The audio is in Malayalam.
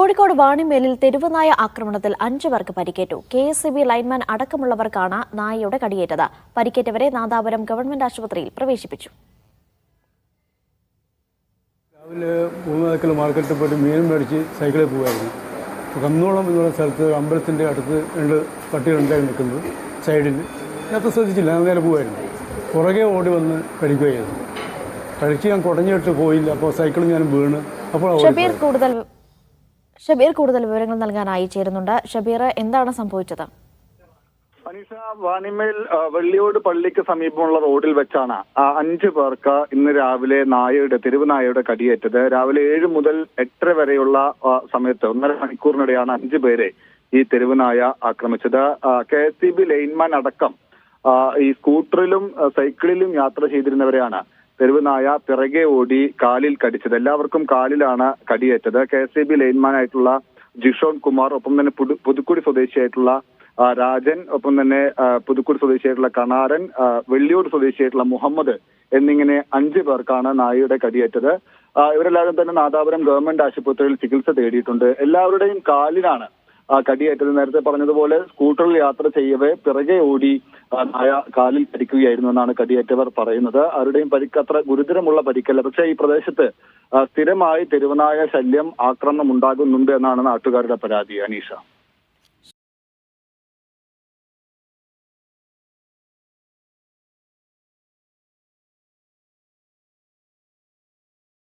കോഴിക്കോട് വാണിമേലിൽ തെരുവുനായ ആക്രമണത്തിൽ 5 പേർക്ക് പരിക്കേറ്റു. KSEB ലൈൻമാൻ അടക്കമുള്ളവർക്കാണ് നായയുടെ കടിയേറ്റത്. പരിക്കേറ്റവരെ നാദാപുരം ഗവൺമെന്റ് ആശുപത്രിയിൽ പ്രവേശിപ്പിച്ചു. രാവിലെ 3 മാർക്കറ്റിൽ പോയിട്ട് മീൻ മേടിച്ച് സൈക്കിളിൽ പോകുമായിരുന്നു. കന്നോളം എന്നുള്ള സ്ഥലത്ത് അമ്പലത്തിൻ്റെ അടുത്ത് 2 പട്ടികളുണ്ടായി നിൽക്കുന്നത് സൈഡിൽ. ഞാൻ ശ്രദ്ധിച്ചില്ല, ഞാൻ നേരെ പോകുമായിരുന്നു. പുറകെ ഓടി വന്ന് കടിക്കുകയായിരുന്നു. കടിച്ച് ഞാൻ കുടഞ്ഞിട്ട് പോയില്ല. അപ്പോൾ സൈക്കിളിൽ ഞാൻ വീണ്. അപ്പോൾ ഷബീർ കൂടുതൽ വിവരങ്ങൾ നൽകാനായി ചേരുന്നുണ്ട്. ഷബീർ, എന്താണ് സംഭവിച്ചത്? അനീഷ, വാണിമേൽ വെള്ളിയോട് പള്ളിക്ക് സമീപമുള്ള റോഡിൽ വെച്ചാണ് 5 പേർക്ക് ഇന്ന് രാവിലെ തെരുവ് നായയുടെ കടിയേറ്റത്. രാവിലെ 7 മുതൽ 8 വരെയുള്ള സമയത്ത് 1.5 മണിക്കൂറിനിടെയാണ് 5 പേരെ ഈ തെരുവ് നായ ആക്രമിച്ചത്. KSEB ലൈൻമാൻ അടക്കം ഈ സ്കൂട്ടറിലും സൈക്കിളിലും യാത്ര ചെയ്തിരുന്നവരെയാണ് തെരുവ് നായ പിറകെ ഓടി കാലിൽ കടിച്ചത്. എല്ലാവർക്കും കാലിലാണ് കടിയേറ്റത്. KSEB ലൈൻമാനായിട്ടുള്ള ജിഷോൺ കുമാർ, ഒപ്പം തന്നെ പുതുക്കുടി സ്വദേശിയായിട്ടുള്ള രാജൻ, ഒപ്പം തന്നെ പുതുക്കുടി സ്വദേശിയായിട്ടുള്ള കണാരൻ, വെള്ളിയോട് സ്വദേശിയായിട്ടുള്ള മുഹമ്മദ് എന്നിങ്ങനെ 5 പേർക്കാണ് നായയുടെ കടിയേറ്റത്. ഇവരെല്ലാവരും തന്നെ നാദാപുരം ഗവൺമെന്റ് ആശുപത്രിയിൽ ചികിത്സ തേടിയിട്ടുണ്ട്. എല്ലാവരുടെയും കാലിലാണ് കടിയേറ്റത്. നേരത്തെ പറഞ്ഞതുപോലെ സ്കൂട്ടറിൽ യാത്ര ചെയ്യവേ പിറകെ ഓടി നായ കാലിൽ കടിക്കുകയായിരുന്നു എന്നാണ് കടിയേറ്റവർ പറയുന്നത്. ആരുടെയും പരിക്ക് അത്ര ഗുരുതരമുള്ള പരിക്കല്ല. പക്ഷേ ഈ പ്രദേശത്ത് സ്ഥിരമായി തെരുവുനായ ശല്യം, ആക്രമണം ഉണ്ടാകുന്നുണ്ട് എന്നാണ് നാട്ടുകാരുടെ പരാതി. അനീഷ.